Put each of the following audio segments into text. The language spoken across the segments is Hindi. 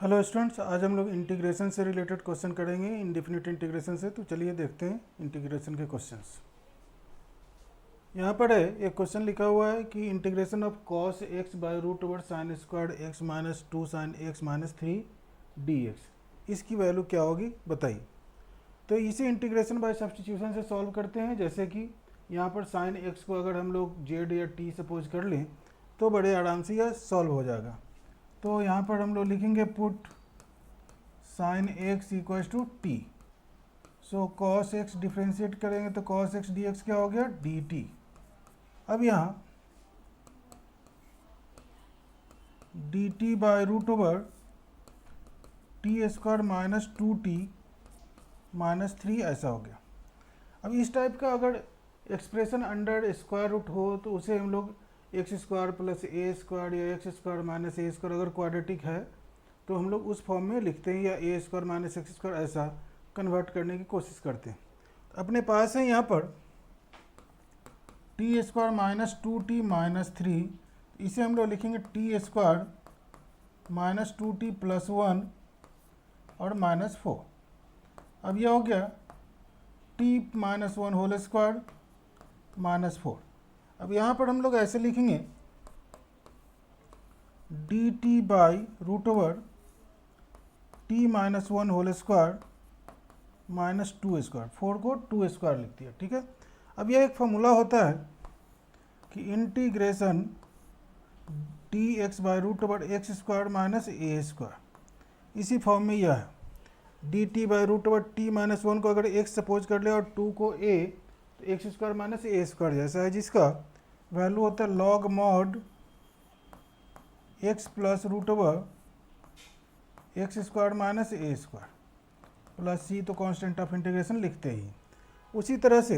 हेलो स्टूडेंट्स, आज हम लोग इंटीग्रेशन से रिलेटेड क्वेश्चन करेंगे, इंडेफिनिट इंटीग्रेशन से। तो चलिए देखते हैं इंटीग्रेशन के क्वेश्चंस। यहाँ पर है एक क्वेश्चन लिखा हुआ है कि integration of cos x by root over sine square x minus 2 sine x minus 3 d x, इसकी वैल्यू क्या होगी बताइए। तो इसे इंटीग्रेशन बाय सब्स्टिट्यूशन से सॉल्व करते हैं। जैसे कि यहाँ पर साइन एक्स को अगर हम लोग जेड या टी सपोज कर लें तो बड़े आराम से यह सॉल्व हो जाएगा। तो यहाँ पर हम लोग लिखेंगे put sine x equals to t. So cos x differentiate करेंगे तो कॉस एक्स डी एक्स क्या हो गया, डी टी। अब यहाँ d t by root over t square minus 2t minus 3 ऐसा हो गया। अब इस टाइप का अगर एक्सप्रेशन अंडर स्क्वायर रूट हो तो उसे हम लोग x square plus a square या x square minus a square अगर क्वाड्रेटिक है तो हम लोग उस फॉर्म में लिखते हैं, या ए स्क्वायर माइनस एक्स स्क्वायर ऐसा कन्वर्ट करने की कोशिश करते हैं। तो अपने पास है यहाँ पर T square minus 2t minus 3, इसे हम लोग लिखेंगे T square minus 2t plus 1 और माइनस 4। अब यह हो गया T minus 1 whole square minus 4। अब यहाँ पर हम लोग ऐसे लिखेंगे D T by root over T minus 1 whole square minus 2 square, 4 को 2 स्क्वायर लिख दिया, ठीक है। अब यह एक फॉर्मूला होता है कि integration d x by root over x square minus a square, इसी फॉर्म में यह है। D T by root over T minus 1 को अगर एक्स सपोज कर ले और 2 को ए, तो x square minus a square जैसा है, जिसका वैल्यू होता है log mod x plus root over x square minus a square plus c, तो कांस्टेंट ऑफ इंटीग्रेशन लिखते ही। उसी तरह से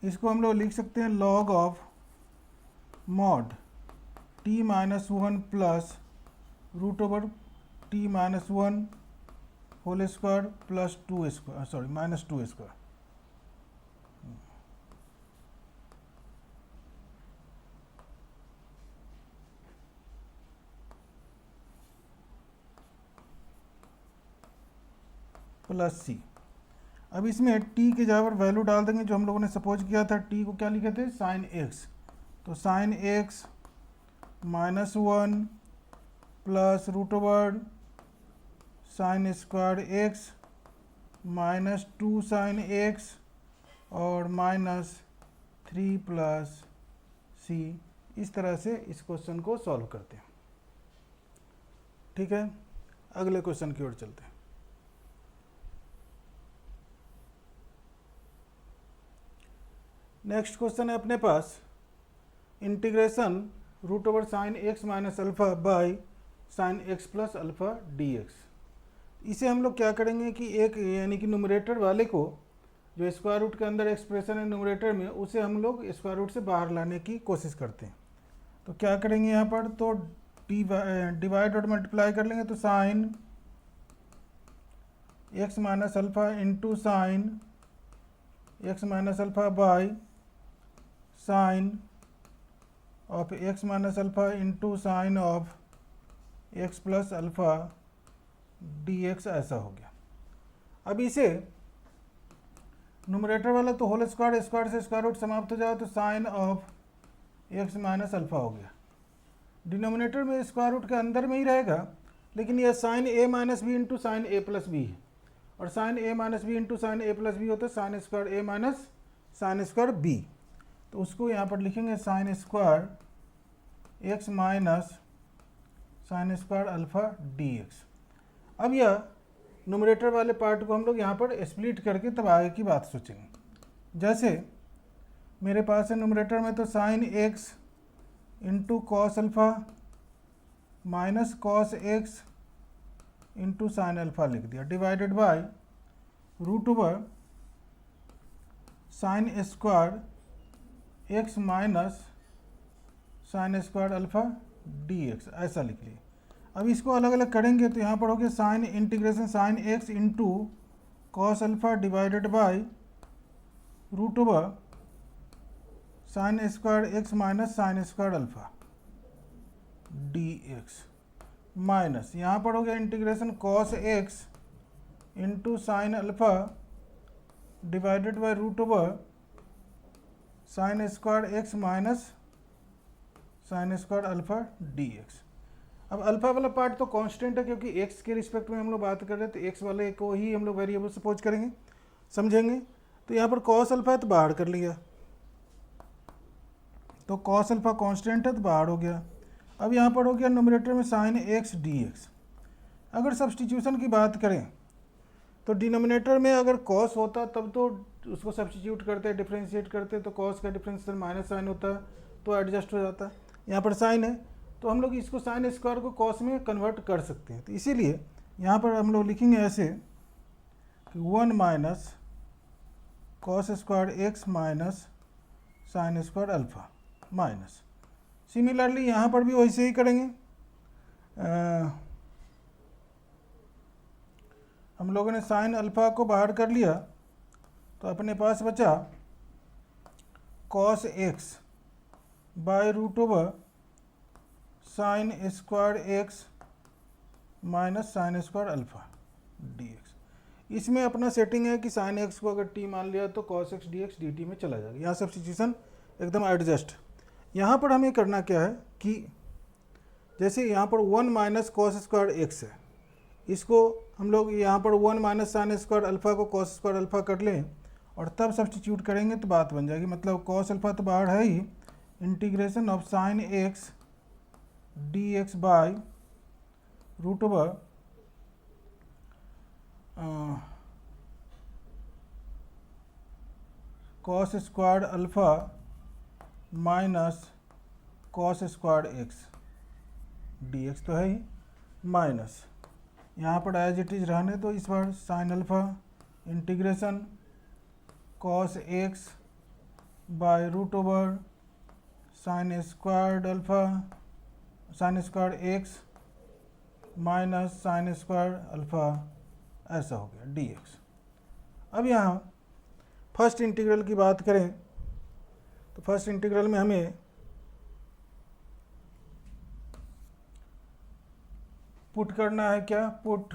इसको हम लोग लिख सकते हैं log of mod t minus 1 plus root over T minus 1 whole square plus 2 square, sorry minus 2 square. Plus c. अब इसमें t के जगह पर वैल्यू डाल देंगे जो हम लोगों ने सपोज किया था। t को क्या लिखे थे, साइन एक्स, तो sine x minus 1 plus root over sine square x minus 2 sine x और माइनस 3 प्लस सी। इस तरह से इस क्वेश्चन को सॉल्व करते हैं, ठीक है। अगले क्वेश्चन की ओर चलते हैं। नेक्स्ट क्वेश्चन है अपने पास integration root over sine x minus alpha by sine x plus alpha d x. इसे हम लोग क्या करेंगे कि एक यानी कि न्यूमरेटर वाले को, जो स्क्वायर रूट के अंदर एक्सप्रेशन है न्यूमरेटर में, उसे हम लोग स्क्वायर रूट से बाहर लाने की कोशिश करते हैं। तो क्या करेंगे यहाँ पर, तो डिवाइड और मल्टीप्लाई कर लेंगे, तो sine x minus alpha into sine x minus alpha by sine of x minus alpha into sine of x plus alpha d x ऐसा हो गया। अब इसे न्यूमरेटर वाला तो होल स्क्वायर, स्क्वायर से स्क्वायर रूट समाप्त हो जाए तो sine of x minus alpha हो गया। डिनोमिनेटर में स्क्वायर रूट के अंदर में ही रहेगा, लेकिन यह साइन ए माइनस बी इंटू साइन ए प्लस बी है, और साइन ए माइनस बी इंटू साइन ए प्लस बी होता है साइन स्क्वायर ए माइनस साइन स्क्वायर बी। तो उसको यहाँ पर लिखेंगे sign square x minus sine square alpha d x. अब यह न्यूमरेटर वाले पार्ट को हम लोग यहाँ पर स्प्लिट करके तब आगे की बात सोचेंगे। जैसे मेरे पास है न्यूमरेटर में तो sine x into cos alpha minus cos x into sine alpha लिख दिया, divided by root over sine square x minus sine square alpha d x ऐसा लिख लिया। अब इसको अलग अलग करेंगे तो यहाँ पर हो गया sine integration sine x into cos alpha divided by root over sine square x minus sine square alpha d x. Minus यहाँ पर हो गया integration cos x into sine alpha divided by root over sine square x minus sine square alpha d x. अब अल्फा वाला पार्ट तो कांस्टेंट है क्योंकि एक्स के रिस्पेक्ट में हम लोग बात कर रहे हैं, तो एक्स वाले को ही हम लोग वेरिएबल सपोज करेंगे, समझेंगे। तो यहाँ पर कॉस अल्फा है तो बाहर कर लिया, तो कॉस अल्फा कांस्टेंट है तो बाहर हो गया। अब यहाँ पर हो गया न्यूमरेटर में साइन एक्स डी एक्स। अगर सब्सटीट्यूशन की बात करें तो डिनोमिनेटर में अगर कॉस होता तब तो उसको सब्सटीट्यूट करते, डिफ्रेंशिएट करते, तो कॉस का डिफरेंशियल माइनस साइन होता तो एडजस्ट हो जाता। यहाँ पर साइन है तो हम लोग इसको साइन स्क्वायर को कॉस में कन्वर्ट कर सकते हैं। तो इसीलिए यहाँ पर हम लोग लिखेंगे ऐसे कि 1 minus cos square x minus sine square alpha minus. Similarly यहाँ पर भी वैसे ही करेंगे। हम लोगों ने साइन अल्फा को बाहर कर लिया तो अपने पास बचा cos x by root over sine square x minus sine square alpha d x. इसमें अपना सेटिंग है कि साइन एक्स को अगर टी मान लिया तो cos x d x D T में चला जाएगा। यहाँ सब्स्टिट्यूशन एकदम एडजस्ट। यहाँ पर हमें करना क्या है कि जैसे यहाँ पर 1 माइनस कॉस स्क्वायर एक्स है, इसको हम लोग यहाँ पर 1 माइनस साइन स्क्वायर अल्फा को कॉस स्क्वायर अल्फा कर लें और तब सब्स्टिट्यूट करेंगे तो बात बन जाएगी। मतलब कॉस अल्फा तो बाहर है ही, integration of sine x d x by root over cos square alpha minus cos square x d x तो है ही, माइनस यहाँ पर एज इट इज रहने दो इस बार sine alpha integration cos x by root over sine square alpha sine square x minus sine square alpha, ऐसा हो गया डी एक्स। अब यहाँ फर्स्ट इंटीग्रल की बात करें तो फर्स्ट इंटीग्रल में हमें पुट करना है क्या, put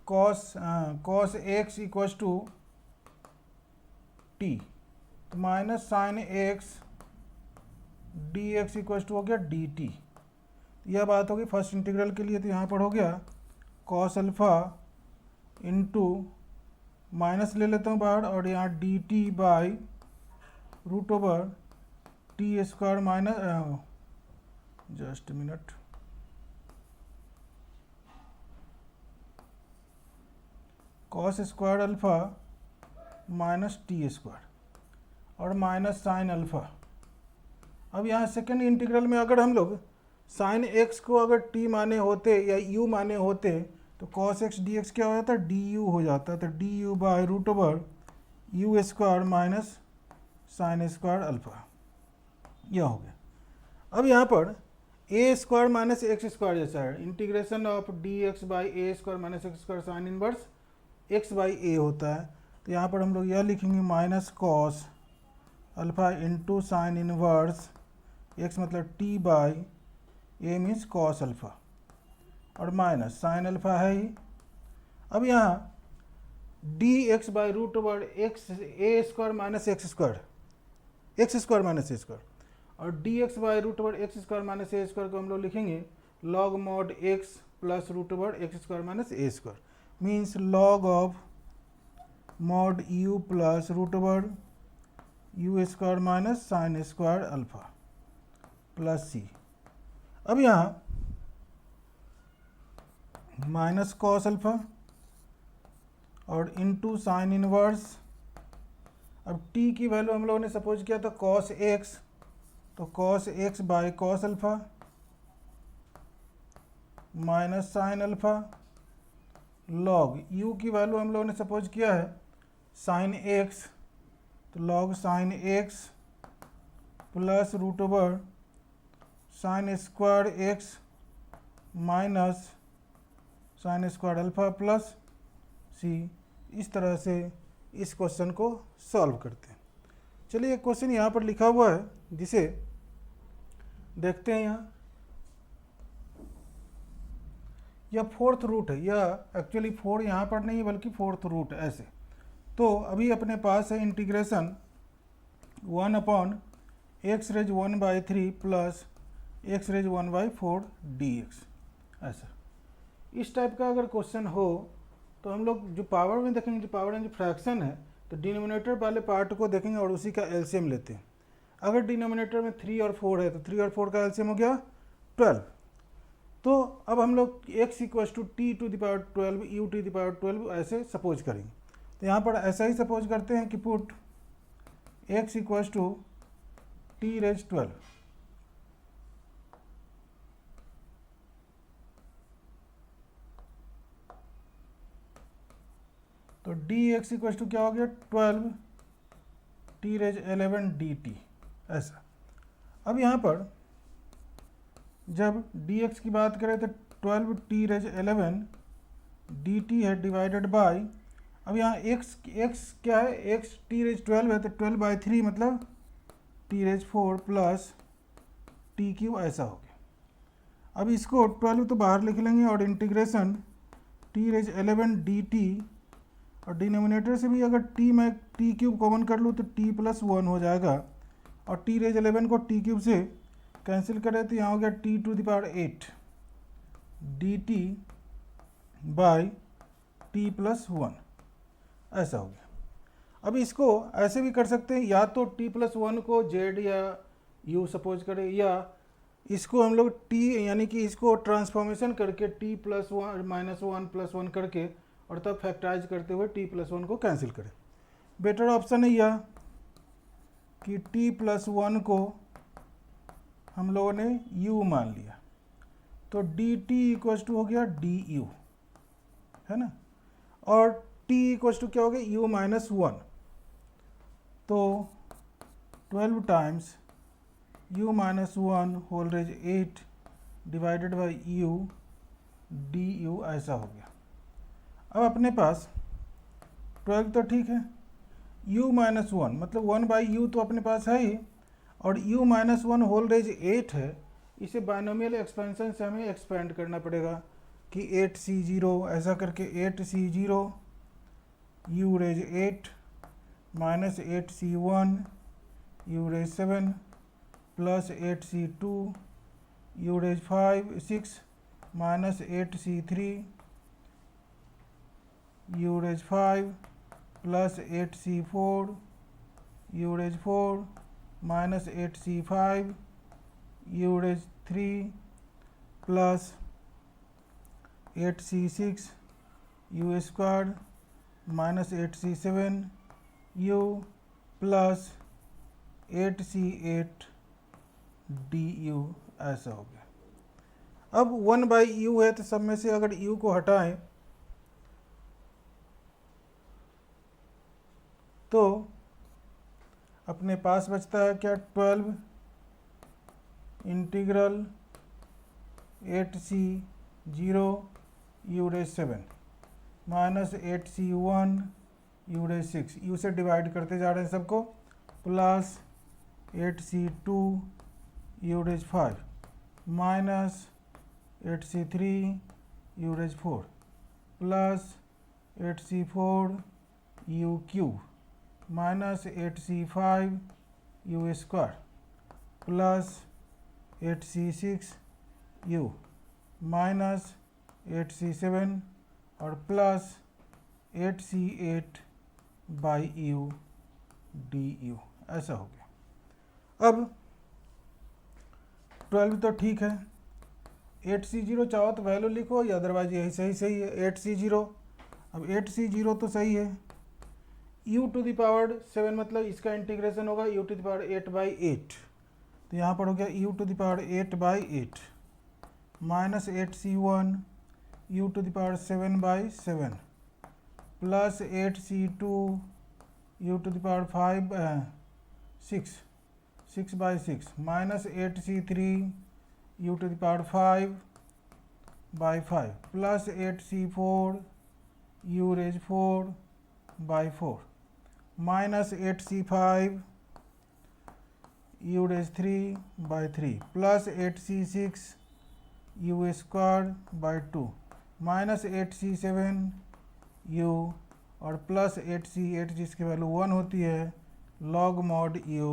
cos x equals to t तो minus sine x d x equals to हो गया डी टी। यह बात होगी फर्स्ट इंटीग्रल के लिए। तो यहाँ पर हो गया कॉस अल्फा इंटू माइनस ले लेता हूँ बाहर और यहाँ d T by root over t square minus just minute cos square alpha minus t square और माइनस साइन अल्फा। अब यहाँ सेकेंड इंटीग्रल में अगर हम लोग साइन एक्स को अगर टी माने होते या यू माने होते तो कॉस एक्स डी एक्स क्या हो जाता, डी यू हो जाता। तो d u by root over u square minus sine square alpha, यह हो गया। अब यहाँ पर a square minus x square जैसा है, integration of d x by a square minus x square sine inverse x by a होता है। तो यहाँ पर हम लोग यह लिखेंगे minus cos alpha into sine inverse x मतलब t by a means cos alpha और माइनस साइन अल्फा है ही। अब यहाँ d x by root over x a square minus x square minus a square और d x by root over x square minus a square को हम लोग लिखेंगे log mod x plus root over x square minus a square means log of mod u plus root over u square minus sine square alpha plus c. अब यहाँ माइनस कॉस अल्फा और इनटू साइन इनवर्स। अब टी की वैल्यू हम लोगों ने सपोज किया था कॉस एक्स, तो cos x by cos alpha minus sine alpha log u की वैल्यू हम लोगों ने सपोज किया है साइन एक्स, तो log sine x plus root over sine square x minus sine square alpha plus c. इस तरह से इस क्वेश्चन को सॉल्व करते हैं। चलिए एक क्वेश्चन यहाँ पर लिखा हुआ है जिसे देखते हैं। यहाँ यह फोर्थ रूट है, यह एक्चुअली 4 यहाँ पर नहीं है बल्कि फोर्थ रूट है ऐसे। तो अभी अपने पास है integration 1/x⁻³ plus x⁻⁴ dx ऐसा। इस टाइप का अगर क्वेश्चन हो तो हम लोग जो पावर में देखेंगे, जो पावर में जो फ्रैक्शन है, तो डिनोमिनेटर वाले पार्ट को देखेंगे और उसी का एलसीएम लेते हैं। अगर डिनोमिनेटर में 3 और 4 है तो 3 और 4 का एलसीएम हो गया 12। तो अब हम लोग x = t⁻12 u⁻12 ऐसे सपोज करेंगे। तो यहाँ पर ऐसा ही सपोज करते हैं कि पुट x = t⁻12 तो dx = क्या हो गया 12 t⁻11 dt ऐसा। अब यहाँ पर जब dx की बात करें तो 12 t⁻11 dt है डिवाइडेड बाय, अब यहाँ x क्या है, x t⁻12 है तो 12/3 मतलब t⁻4 प्लस t³ ऐसा हो गया। अब इसको 12 तो बाहर लिख लेंगे और इंटीग्रेशन t⁻11 dt, और डिनोमिनेटर से भी अगर मैं t³ कॉमन कर लूँ तो t+1 हो जाएगा, और t⁻11 को t³ से कैंसिल करें तो यहाँ हो गया t⁸ dt बाय t+1 ऐसा हो गया। अब इसको ऐसे भी कर सकते हैं, या तो t+1 को z या u सपोज करें, या इसको हम लोग t यानी कि इसको ट्रांसफॉर्मेशन करके t+1 करके और तब फैक्टराइज करते हुए t+1 को कैंसिल करें। बेटर ऑप्शन है यह कि t+1 को हम लोगों ने u मान लिया, तो dt = हो गया du है ना, और t = क्या हो गया u-1, तो 12 times u-1 whole raise 8 divided by u du ऐसा हो गया। अब अपने पास 12 तो ठीक है, u-1 मतलब 1/u तो अपने पास है ही, और u-1 होल रेज 8 है। इसे बाइनोमियल एक्सपेंशन से हमें एक्सपेंड करना पड़ेगा कि 8c0 ऐसा करके 8c0 u raise 8 minus 8c1 u raise 7 plus 8c2 u raise 6 minus 8c3 u raise 5 plus 8c4 u raise 4 minus 8c5 u raise 3 plus 8c6 u square minus 8c7 u plus 8c8 du ऐसा हो गया। अब 1/u है तो सब में से अगर u को हटाएं तो अपने पास बचता है क्या 12 integral 8c0 u raise 7 minus 8c1 u raise 6, u से डिवाइड करते जा रहे हैं सबको, plus 8c2 u raise 5 minus 8c3 u raise 4 plus 8c4 u cube minus 8c5 u square plus 8c6 u minus 8c7 और plus 8c8 by u du ऐसा हो गया। अब 12 तो ठीक है, 8c0 चाहो तो वैल्यू लिखो या अदरवाइज यही सही है 8c0। अब 8c0 तो सही है, u⁻7 मतलब इसका इंटीग्रेशन होगा u⁸ तो यहाँ पर हो गया u⁸ minus 8c1 u⁻7/7 plus 8c2 u⁵ 6/6 minus 8c3 u⁵5/5 plus 8c4 u raise 4/4 minus 8c5 u raise 3/3 plus 8c6 u² 2 -8c7u और प्लस 8c, जिसकी वैल्यू 1 होती है, log mod u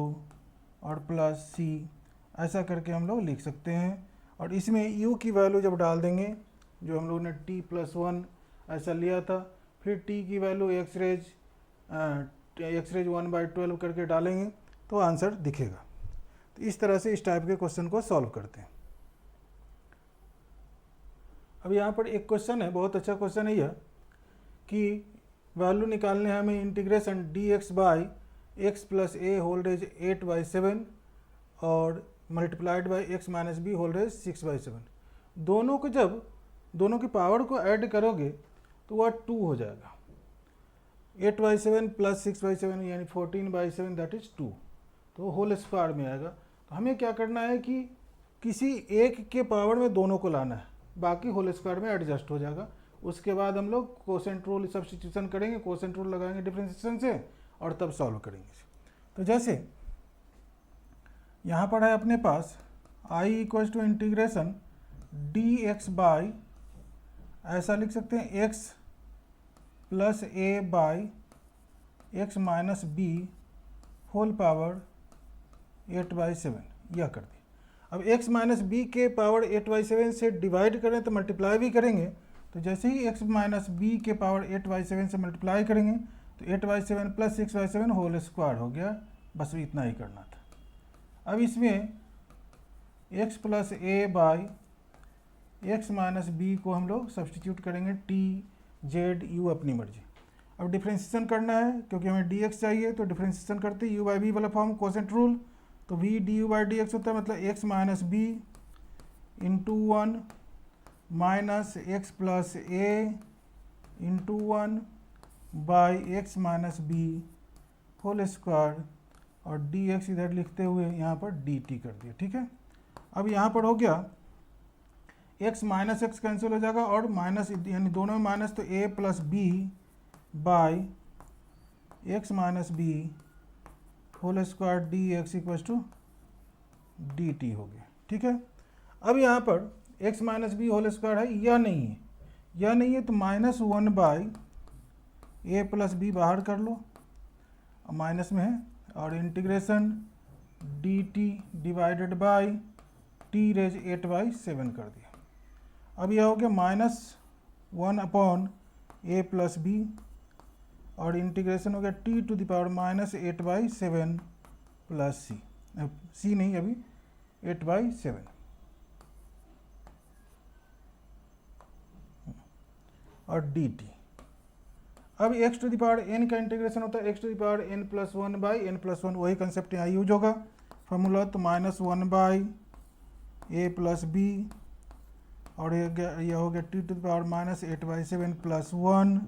और प्लस c, ऐसा करके हम लोग लिख सकते हैं। और इसमें u की वैल्यू जब डाल देंगे, जो हम लोगों ने t+1 ऐसा लिया था, फिर t की वैल्यू x रेज 1/12 करके डालेंगे तो आंसर दिखेगा। तो इस तरह से इस टाइप के क्वेश्चन को सॉल्व करते हैं। अब यहाँ पर एक क्वेश्चन है, बहुत अच्छा क्वेश्चन है यह, कि वैल्यू निकालने हैं हमें integration dx by x plus a whole raise 8/7 और multiplied by x minus b whole raise 6/7। दोनों को जब दोनों की पावर को ऐड करोगे तो वह 2 हो जाएगा। 8/7 प्लस 6/7 यानी 14/7, दैट इज 2, तो होल स्क्वायर में आएगा। तो हमें क्या करना है कि किसी एक के पावर में दोनों को लाना है, बाकी होल स्क्वायर में एडजस्ट हो जाएगा। उसके बाद हम लोग कोसेंट रूल सब्स्टिट्यूशन करेंगे, कोसेंट रूल लगाएंगे डिफरेंशिएशन से और तब सॉल्व करेंगे। तो जैसे यहाँ पर है अपने पास i equal to integration dx by, ऐसा लिख सकते हैं, x plus a by x minus b whole power 8/7, यह कर दिया। अब x माइनस बी के पावर 8/7 से डिवाइड करें तो मल्टीप्लाई भी करेंगे, तो जैसे ही x माइनस बी के पावर 8/7 से मल्टीप्लाई करेंगे तो 8/7 प्लस 6/7 होल स्क्वायर हो गया। बस इतना ही करना था। अब इसमें x plus a by x minus b को हम लोग सब्सटीट्यूट करेंगे, t z u अपनी मर्जी। अब डिफ्रेंशिएशन करना है, क्योंकि हमें dx चाहिए, तो डिफ्रेंशिएशन करते u बाई बी वाला फॉर्म, कोसेंट रूल, तो v du बाई dx होता है, मतलब x minus b into 1 minus x plus a into 1 by x minus b whole square, और dx इधर लिखते हुए यहाँ पर dt कर दिया। ठीक है, अब यहाँ पर हो गया x माइनस एक्स कैंसिल हो जाएगा और माइनस, यानी दोनों में माइनस, तो a plus b by x minus b whole square dx equal to dt हो गया। ठीक है, अब यहाँ पर x minus b whole square है, यह नहीं है, यह नहीं है, तो -1 बाई a प्लस बी बाहर कर लो, माइनस में है, और integration dt divided by t raise 8/7 कर दिया। अब यह हो गया -1 अपॉन a प्लस बी, और इंटीग्रेशन हो गया t to the power -8/7 plus c नहीं, अभी 8/7, और dt। अब x to the power n का इंटीग्रेशन होता है x to the power n plus 1 by n plus 1, वही कंसेप्ट यहाँ यूज होगा फॉर्मूला, तो -1 बाई a प्लस बी, और यह हो गया t to the power -8/7 plus 1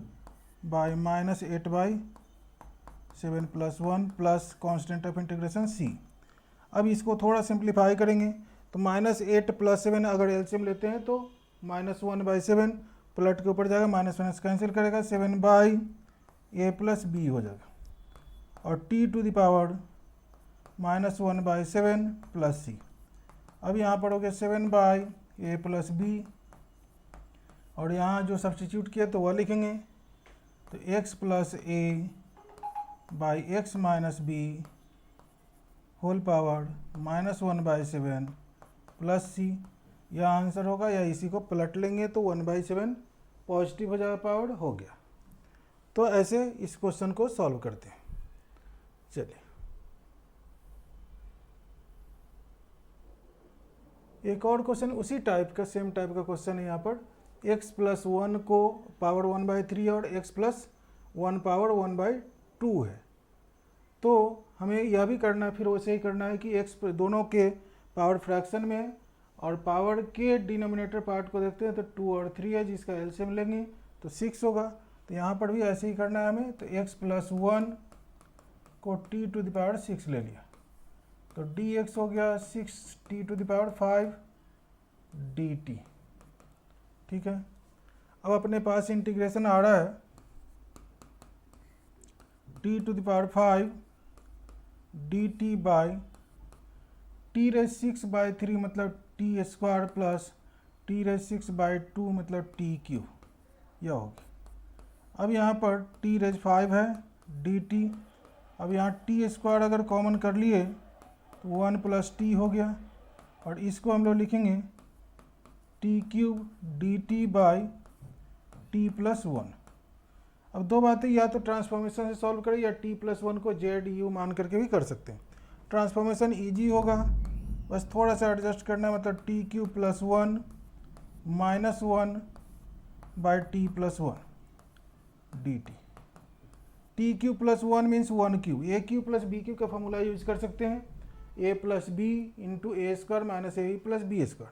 by -8/7 plus 1 plus constant of integration c। अब इसको थोड़ा सिंप्लीफाई करेंगे, तो -8 प्लस 7 अगर एलसीएम लेते हैं तो -1/7 प्लट के ऊपर जाएगा, माइनस माइनस कैंसिल करेगा, 7 बाई ए प्लस बी हो जाएगा, और t to the power -1/7 plus c। अब यहाँ पर हो गया 7 बाई ए प्लस बी, और यहाँ जो सब्स्टिट्यूट किया तो वह लिखेंगे, तो x plus a by x minus b whole power -1/7 plus c, यह आंसर होगा। या इसी को पलट लेंगे तो 1/7 पॉजिटिव हो जाएगा, पावर हो गया। तो ऐसे इस क्वेश्चन को सॉल्व करते हैं। चलिए एक और क्वेश्चन उसी टाइप का, सेम टाइप का क्वेश्चन है। यहाँ पर x प्लस 1 को पावर 1/3 और x प्लस 1 पावर 1/2 है, तो हमें यह भी करना है, फिर वैसे ही करना है कि x दोनों के पावर फ्रैक्शन में, और पावर के डिनोमिनेटर पार्ट को देखते हैं तो 2 और 3 है, जिसका एलसीएम लेंगे तो 6 होगा। तो यहाँ पर भी ऐसे ही करना है हमें, तो x प्लस 1 को t टू द पावर 6 ले लिया, तो dx हो गया 6t to the power 5 dt। ठीक है, अब अपने पास इंटीग्रेशन आ रहा है t to the power 5 dt by t raise 6/3, मतलब t स्क्वायर प्लस t⁻⁶/2 मतलब टी क्यू यह होगी। अब यहाँ पर t⁻⁵ है dt। अब यहाँ t² अगर कॉमन कर लिए तो 1 + t हो गया, और इसको हम लोग लिखेंगे t³ dt/t+1। अब दो बातें, या तो ट्रांसफॉर्मेशन से सॉल्व करें या t+1 को z/u मान करके भी कर सकते हैं। ट्रांसफॉर्मेशन इजी होगा, बस थोड़ा सा एडजस्ट करना है, मतलब t³ + 1 - 1/t+1 dt। t³ + 1 means 1³ a³ + b³ का फॉर्मूला यूज कर सकते हैं, a + b × a² - ab + b²।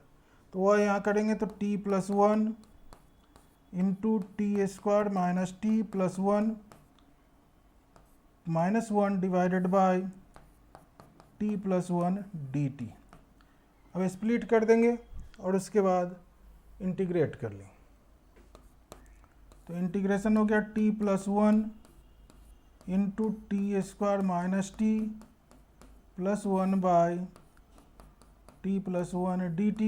तो वह यहाँ करेंगे तो t + 1 × t² - t + 1 -1/t+1 dt। अब स्प्लिट कर देंगे और उसके बाद इंटीग्रेट कर लें, तो इंटीग्रेशन हो गया t + 1 × t² - t + 1/t+1 dt।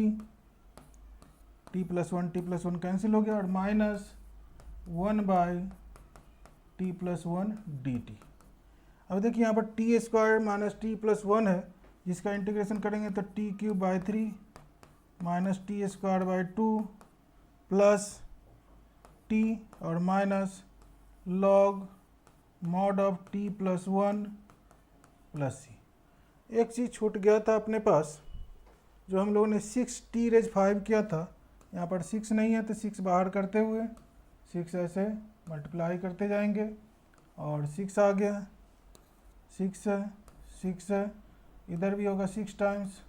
t + 1 cancel हो गया, और -1/t+1 dt। अब देखिए यहाँ पर t² - t+1 है, जिसका इंटीग्रेशन करेंगे तो t³ -t²/2 प्लस t और minus log mod of t+1 plus c। एक चीज़ छूट गया था अपने पास, जो हम लोगों ने 6t⁵ किया था, यहाँ पर 6 नहीं है तो 6 बाहर करते हुए 6 ऐसे मल्टीप्लाई करते जाएंगे, और 6 आ गया, 6 है, 6 है, इधर भी होगा 6 टाइम्स,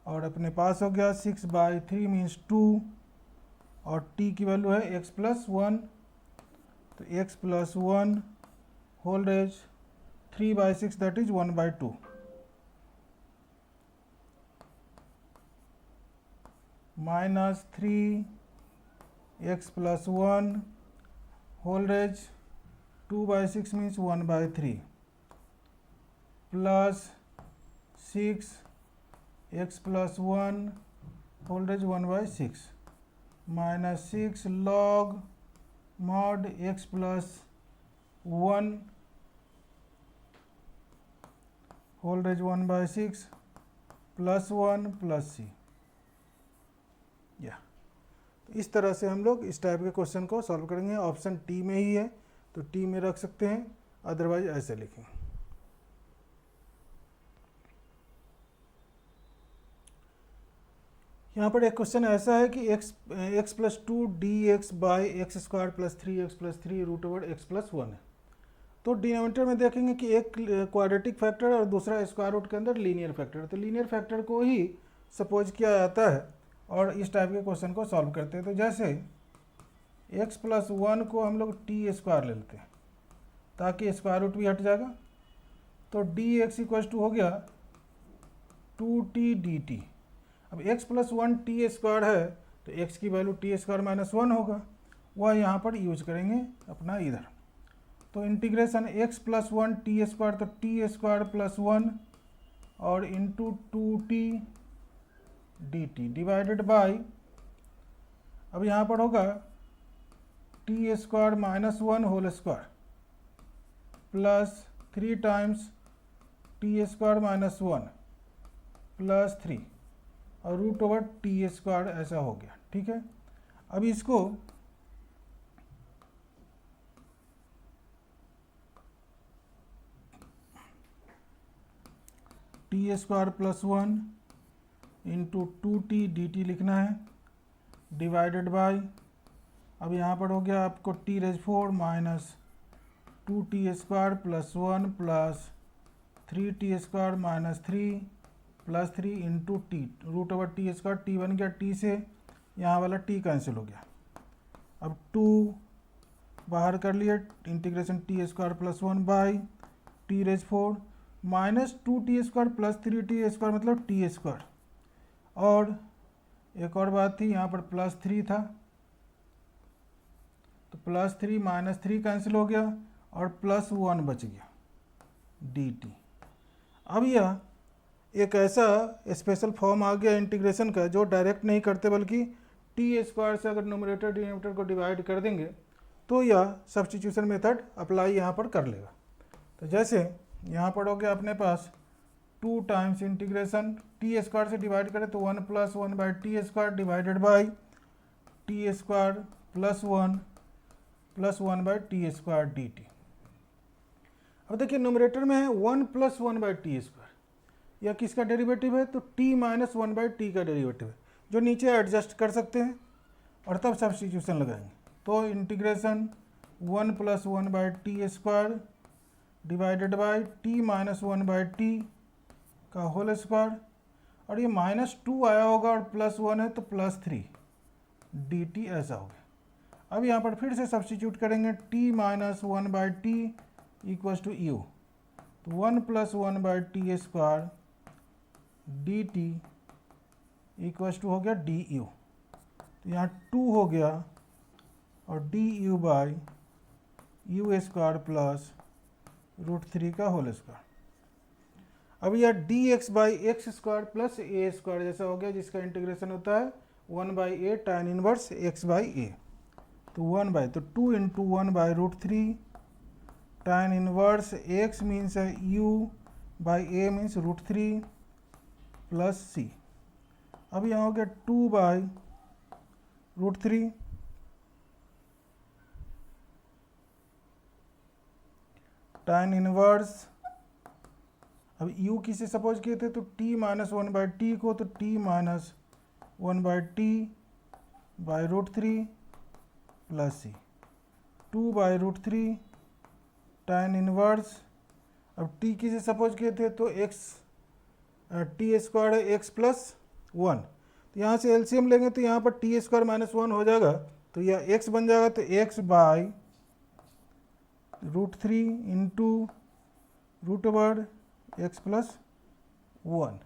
और अपने पास हो गया 6/3 मीन्स 2, और t की वैल्यू है x + 1, तो x + 1 whole raise 3/6 that is 1/2, -3x + 1 whole raise 2/6 means 1/3 plus 6x + 1 whole raise 1/6 -6 log mod x + 1 whole raise 1/6 plus 1 plus c। या इस तरह से हम लोग इस टाइप के क्वेश्चन को सॉल्व करेंगे। ऑप्शन टी में ही है तो टी में रख सकते हैं, अदरवाइज ऐसे लिखेंगे। यहाँ पर एक क्वेश्चन ऐसा है कि x + 2 dx/x² + 3x + 3 √x+1 है। तो डिनोमिनेटर में देखेंगे कि एक क्वाड्रेटिक फैक्टर और दूसरा स्क्वायर रूट के अंदर लीनियर फैक्टर है, तो लीनियर फैक्टर को ही सपोज किया जाता है और इस टाइप के क्वेश्चन को सॉल्व करते हैं। तो जैसे x + 1 को हम लोग t² ले लेते हैं ताकि स्क्वायर रूट भी हट जाएगा, तो dx = हो गया 2t dt। अब x + 1 t² है तो x की वैल्यू t² - 1 होगा, वह यहाँ पर यूज करेंगे अपना इधर। तो इंटीग्रेशन x + 1 t², तो t² + 1 और into 2t dt divided by, अब यहाँ पर होगा t² - 1 whole square plus 3 times t² - 1 plus 3 और √t² ऐसा हो गया। ठीक है, अब इसको t² + 1 इंटू 2t dt लिखना है डिवाइडेड बाय, अब यहाँ पर हो गया आपको t⁴ minus 2t² + 1 plus 3t² minus 3 plus 3 into T √t², t बन गया, t से यहाँ वाला t कैंसिल हो गया। अब 2 बाहर कर लिए, integration t² + 1 by t⁴ minus 2t² plus 3t² मतलब t²। और एक और बात थी, यहाँ पर +3 था तो +3 माइनस 3 कैंसिल हो गया और +1 बच गया dt। अब यह एक ऐसा स्पेशल फॉर्म आ गया इंटीग्रेशन का जो डायरेक्ट नहीं करते बल्कि टी स्क्वायर से अगर न्यूमरेटर डिनोमिनेटर को डिवाइड कर देंगे तो यह सब्स्टिट्यूशन मेथड अप्लाई यहाँ पर कर लेगा। तो जैसे यहाँ पर हो गया अपने पास 2 टाइम्स इंटीग्रेशन टी स्क्वायर से डिवाइड करें तो 1 + 1 by t square divided by t square + 1 by t square d t. अब देखिए न्यूमरेटर में है 1 + 1 बाई टी स्क्वायर, यह किसका डेरिवेटिव है? तो t - 1 बाई टी का डेरिवेटिव है, जो नीचे एडजस्ट कर सकते हैं और तब सब्स्टिट्यूशन लगाएंगे। तो integration 1 + 1 by t square divided by t - 1 by T का होल स्क्वायर, और ये -2 आया होगा और +1 है तो +3 dt ऐसा हो गया। अब यहाँ पर फिर से सब्स्टिट्यूट करेंगे t - 1 by t equals to u, तो 1 + 1 by t square d t equals to हो गया डी यू, तो यहाँ 2 हो गया और d u by u square plus √3 का होल स्क्वायर। अब यह d x by x square plus a square जैसा हो गया, जिसका इंटीग्रेशन होता है 1/a tan inverse x by a, तो 1 तो 2 × 1/√3 tan इनवर्स x मीन्स है u by a means √3 plus c। अब यहाँ हो गया 2/√3 tan इनवर्स, अब u किसे सपोज किए थे तो t - 1 बाई टी को, तो t - 1 by T by √3 plus c, 2/√3 tan inverse. अब t किसे सपोज किए थे तो x टी स्क्वायर है x + 1, तो यहाँ से एलसीएम लेंगे तो यहाँ पर टी स्क्वायर -1 हो जाएगा, तो यह x बन जाएगा, तो x by √3 into x + 1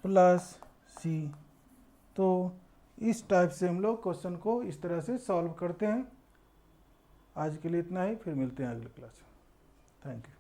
plus c। तो इस टाइप से हम लोग क्वेश्चन को इस तरह से सॉल्व करते हैं। आज के लिए इतना ही, फिर मिलते हैं अगले क्लास में। Thank you.